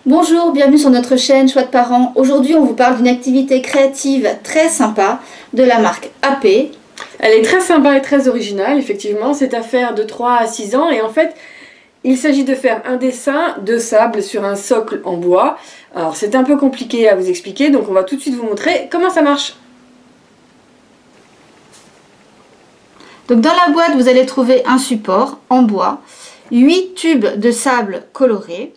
Bonjour, bienvenue sur notre chaîne Choix de Parents. Aujourd'hui, on vous parle d'une activité créative très sympa de la marque AP. Elle est très sympa et très originale, effectivement. C'est à faire de 3 à 6 ans et en fait, il s'agit de faire un dessin de sable sur un socle en bois. Alors, c'est un peu compliqué à vous expliquer, donc on va tout de suite vous montrer comment ça marche. Donc dans la boîte, vous allez trouver un support en bois, 8 tubes de sable colorés,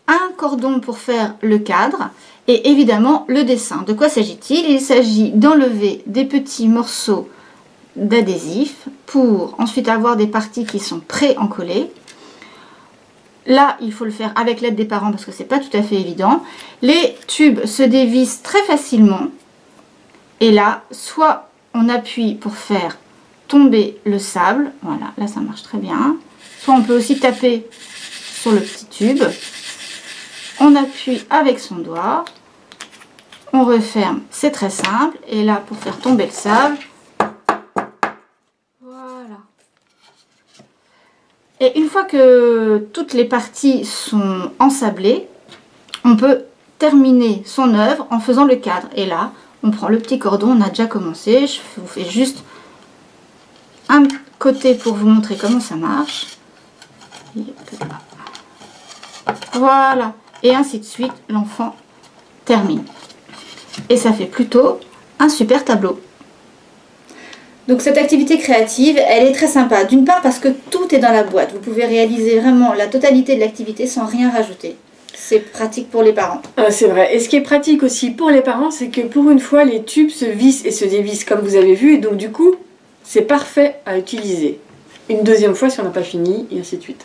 un cordon pour faire le cadre et évidemment le dessin. De quoi s'agit-il? Il s'agit d'enlever des petits morceaux d'adhésif pour ensuite avoir des parties qui sont pré-encollées. Là, il faut le faire avec l'aide des parents parce que c'est pas tout à fait évident. Les tubes se dévissent très facilement et là, soit on appuie pour faire tomber le sable, voilà, là ça marche très bien. Soit on peut aussi taper sur le petit tube. On appuie avec son doigt, on referme, c'est très simple. Et là, pour faire tomber le sable, voilà. Et une fois que toutes les parties sont ensablées, on peut terminer son œuvre en faisant le cadre. Et là, on prend le petit cordon, on a déjà commencé. Je vous fais juste un côté pour vous montrer comment ça marche. Voilà. Et ainsi de suite, l'enfant termine. Et ça fait plutôt un super tableau. Donc cette activité créative, elle est très sympa. D'une part parce que tout est dans la boîte. Vous pouvez réaliser vraiment la totalité de l'activité sans rien rajouter. C'est pratique pour les parents. C'est vrai. Et ce qui est pratique aussi pour les parents, c'est que pour une fois, les tubes se vissent et se dévissent comme vous avez vu. Et donc du coup, c'est parfait à utiliser. Une deuxième fois si on n'a pas fini, et ainsi de suite.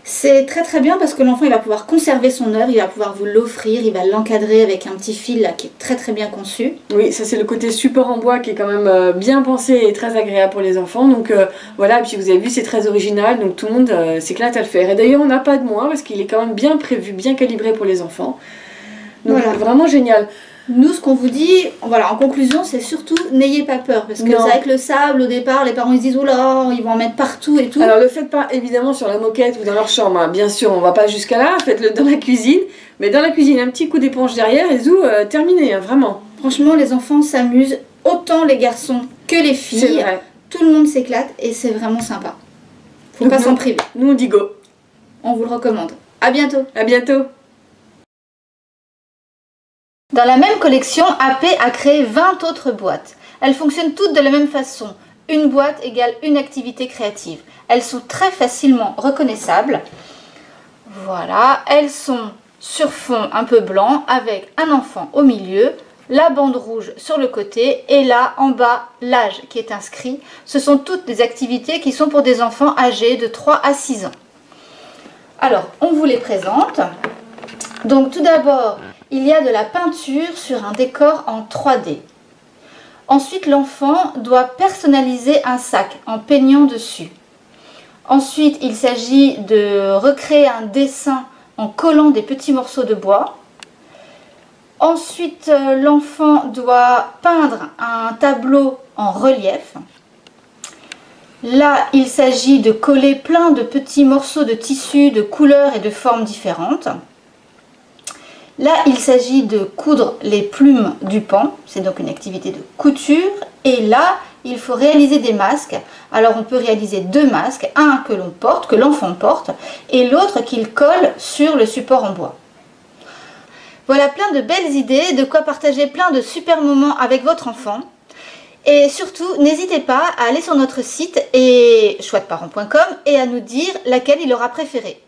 C'est très très bien parce que l'enfant il va pouvoir conserver son œuvre, il va pouvoir vous l'offrir, il va l'encadrer avec un petit fil là qui est très très bien conçu. Oui, ça c'est le côté support en bois qui est quand même bien pensé et très agréable pour les enfants. Donc voilà, et puis vous avez vu c'est très original, donc tout le monde s'éclate à le faire. Et d'ailleurs on n'a pas de moins parce qu'il est quand même bien prévu, bien calibré pour les enfants. Donc voilà. Vraiment génial. Nous, ce qu'on vous dit, voilà, en conclusion, c'est surtout n'ayez pas peur. Parce que c'est avec le sable, au départ, les parents ils se disent, oh là, ils vont en mettre partout et tout. Alors, le faites pas évidemment sur la moquette ou dans leur chambre. Hein. Bien sûr, on va pas jusqu'à là, faites-le dans la cuisine. Mais dans la cuisine, un petit coup d'éponge derrière et terminé, hein, vraiment. Franchement, les enfants s'amusent, autant les garçons que les filles. C'est vrai. Tout le monde s'éclate et c'est vraiment sympa. Faut pas s'en priver. Nous, on dit go. On vous le recommande. À bientôt. À bientôt. Dans la même collection, AP a créé 20 autres boîtes. Elles fonctionnent toutes de la même façon. Une boîte égale une activité créative. Elles sont très facilement reconnaissables. Voilà, elles sont sur fond un peu blanc avec un enfant au milieu, la bande rouge sur le côté et là en bas l'âge qui est inscrit. Ce sont toutes des activités qui sont pour des enfants âgés de 3 à 6 ans. Alors, on vous les présente. Donc tout d'abord, il y a de la peinture sur un décor en 3D. Ensuite, l'enfant doit personnaliser un sac en peignant dessus. Ensuite, il s'agit de recréer un dessin en collant des petits morceaux de bois. Ensuite, l'enfant doit peindre un tableau en relief. Là, il s'agit de coller plein de petits morceaux de tissu de couleurs et de formes différentes. Là, il s'agit de coudre les plumes du paon, c'est donc une activité de couture. Et là, il faut réaliser des masques. Alors, on peut réaliser 2 masques, un que l'on porte, que l'enfant porte, et l'autre qu'il colle sur le support en bois. Voilà plein de belles idées, de quoi partager plein de super moments avec votre enfant. Et surtout, n'hésitez pas à aller sur notre site choixdeparents.com et à nous dire laquelle il aura préféré.